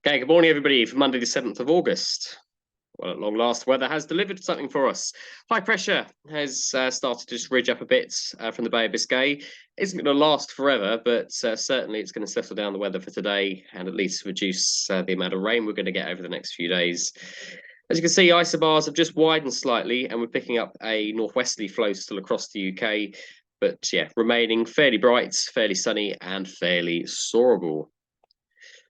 Okay, good morning, everybody, for Monday, the 7th of August. Well, at long last, weather has delivered something for us. High pressure has started to just ridge up a bit from the Bay of Biscay. Isn't going to last forever, but certainly it's going to settle down the weather for today and at least reduce the amount of rain we're going to get over the next few days. As you can see, isobars have just widened slightly, and we're picking up a northwesterly flow still across the UK. But yeah, remaining fairly bright, fairly sunny, and fairly soarable.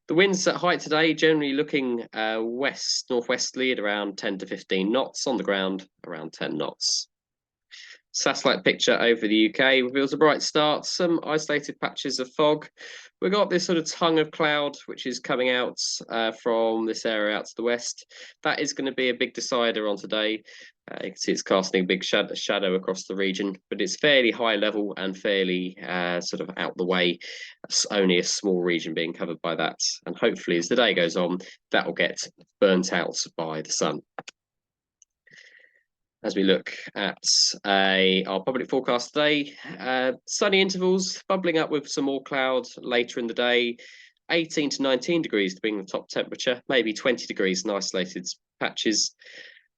The winds at height today generally looking northwesterly at around 10 to 15 knots, on the ground around 10 knots. Satellite picture over the UK reveals a bright start, some isolated patches of fog. We've got this sort of tongue of cloud which is coming out from this area out to the west. That is going to be a big decider on today. You can see it's casting a big shadow across the region, but it's fairly high level and fairly sort of out the way. It's only a small region being covered by that. And hopefully as the day goes on, that will get burnt out by the sun. As we look at our public forecast today, sunny intervals bubbling up with some more cloud later in the day, 18 to 19 degrees being the top temperature, maybe 20 degrees in isolated patches,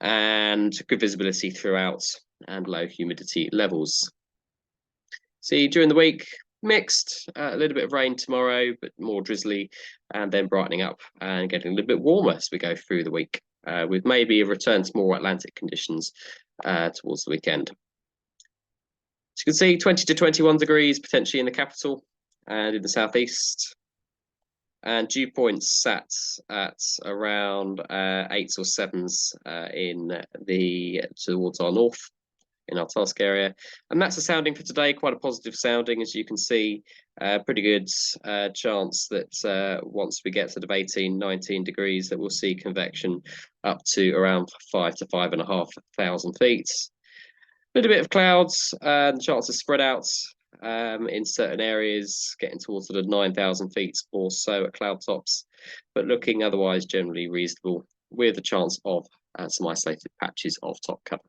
and good visibility throughout and low humidity levels. See, during the week, mixed, a little bit of rain tomorrow, but more drizzly, and then brightening up and getting a little bit warmer as we go through the week. With maybe a return to more Atlantic conditions towards the weekend. As you can see, 20 to 21 degrees potentially in the capital and in the southeast. And dew points sat at around 8s or 7s towards our north in our task area. And that's the sounding for today, quite a positive sounding, as you can see. Pretty good chance that once we get sort of 18, 19 degrees, that we'll see convection up to around 5 to 5,500 feet. A little bit of clouds, and chances spread out in certain areas, getting towards sort of 9,000 feet or so at cloud tops, but looking otherwise generally reasonable, with a chance of some isolated patches of top cover.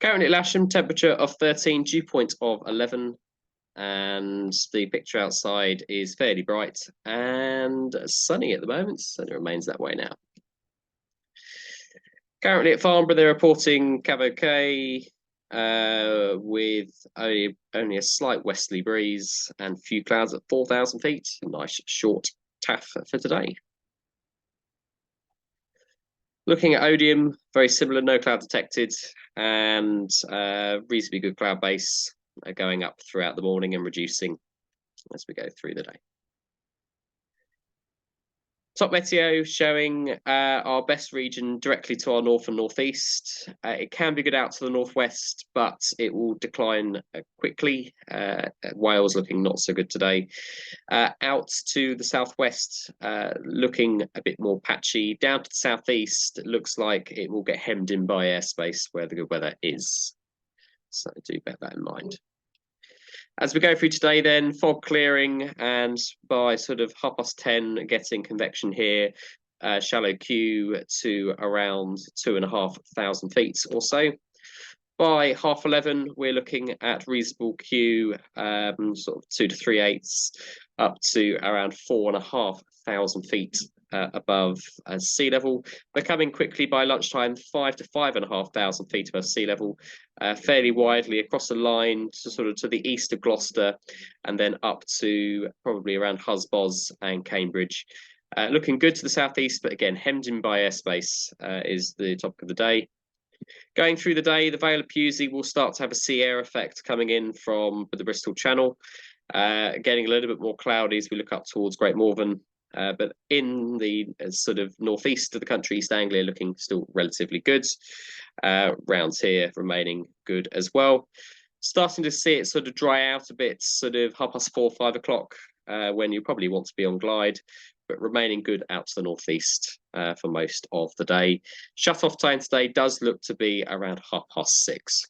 Currently at Lasham, temperature of 13, dew point of 11, and the picture outside is fairly bright and sunny at the moment, and it remains that way now. Currently at Farnborough, they're reporting Cav OK with only a slight westerly breeze and few clouds at 4,000 feet. A nice short taff for today. Looking at Odium, very similar, no cloud detected, and reasonably good cloud base going up throughout the morning and reducing as we go through the day. Top Meteo showing our best region directly to our north and northeast. It can be good out to the northwest, but it will decline quickly. Wales looking not so good today. Out to the southwest, looking a bit more patchy. Down to the southeast, it looks like it will get hemmed in by airspace where the good weather is. So do bear that in mind. As we go through today then, fog clearing, and by sort of 10:30 getting convection here, shallow Q to around 2,500 feet or so. By 11:30, we're looking at reasonable Q, sort of 2 to 3/8, up to around 4,500 feet above sea level, becoming quickly by lunchtime 5 to 5,500 feet above sea level, fairly widely across the line to sort of to the east of Gloucester, and then up to probably around Husbos and Cambridge. Looking good to the southeast, but again hemmed in by airspace is the topic of the day. Going through the day, the Vale of Pewsey will start to have a sea air effect coming in from the Bristol Channel, getting a little bit more cloudy as we look up towards Great Morven. But in the sort of northeast of the country, East Anglia looking still relatively good. Rounds here remaining good as well. Starting to see it sort of dry out a bit, sort of 4:30, 5 o'clock, when you probably want to be on glide, but remaining good out to the northeast for most of the day. Shut-off time today does look to be around 6:30.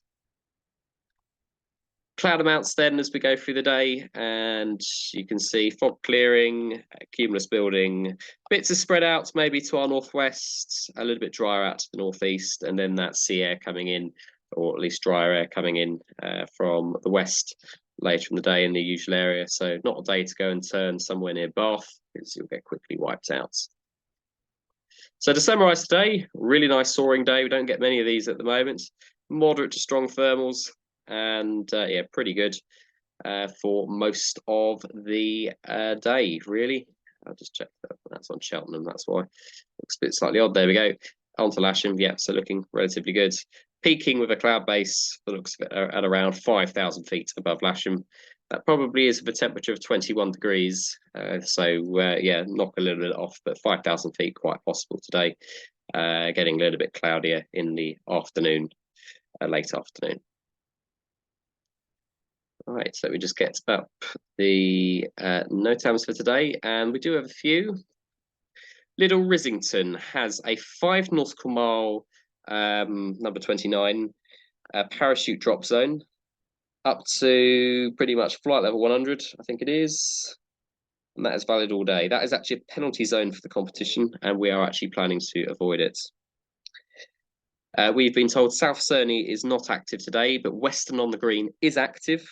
Cloud amounts then as we go through the day, and you can see fog clearing, cumulus building, bits of spread out maybe to our northwest, a little bit drier out to the northeast, and then that sea air coming in, or at least drier air coming in from the west, later in the day in the usual area. So not a day to go and turn somewhere near Bath, because you'll get quickly wiped out. So to summarise today, really nice soaring day. We don't get many of these at the moment. Moderate to strong thermals, and yeah, pretty good for most of the day, really. I'll just check that. That's on Cheltenham, that's why. Looks a bit slightly odd. There we go. On to Lasham, yeah, so looking relatively good. Peaking with a cloud base that looks at around 5,000 feet above Lasham. That probably is with a temperature of 21 degrees. Yeah, knock a little bit off, but 5,000 feet quite possible today. Getting a little bit cloudier in the afternoon, late afternoon. All right, so we just get up the NOTAMs for today, and we do have a few. Little Rissington has a 5 nautical mile, number 29, parachute drop zone up to pretty much flight level 100, I think it is. And that is valid all day. That is actually a penalty zone for the competition, and we are actually planning to avoid it. We've been told South Cerney is not active today, but Western on the Green is active.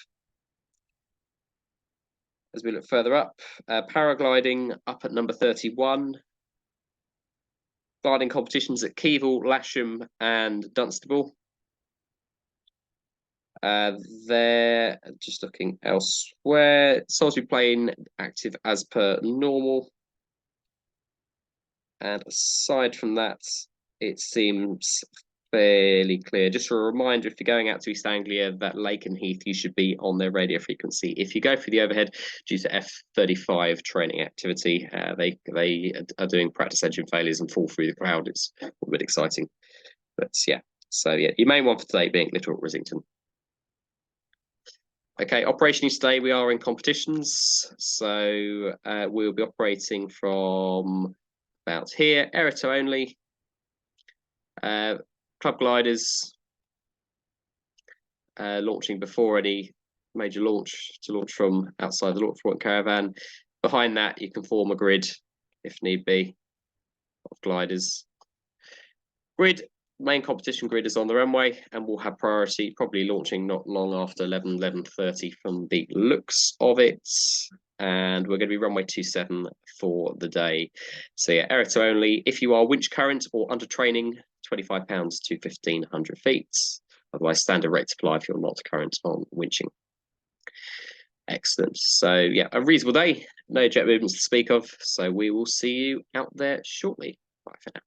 As we look further up, paragliding up at number 31. Gliding competitions at Keevil, Lasham, and Dunstable. They're just looking elsewhere. Salisbury Plain active as per normal. And aside from that, it seems fairly clear. Just a reminder, if you're going out to East Anglia, that Lake and Heath, you should be on their radio frequency. If you go for the overhead, due to F-35 training activity, they are doing practice engine failures and fall through the cloud. It's a little bit exciting. But yeah, so yeah, your main one for today being Little Rissington. Okay, operationally today we are in competitions. So we'll be operating from about here, Aerato only. Club gliders launching before any major launch to launch from outside the launch point caravan. Behind that, you can form a grid if need be of gliders. Grid, main competition grid is on the runway and will have priority, probably launching not long after 11:30 from the looks of it. And we're going to be runway 27 for the day. So yeah, Aerato only. If you are winch current or under training, £25 to 1,500 feet. Otherwise, standard rate apply if you're not current on winching. Excellent. So yeah, a reasonable day. No jet movements to speak of. So we will see you out there shortly. Bye for now.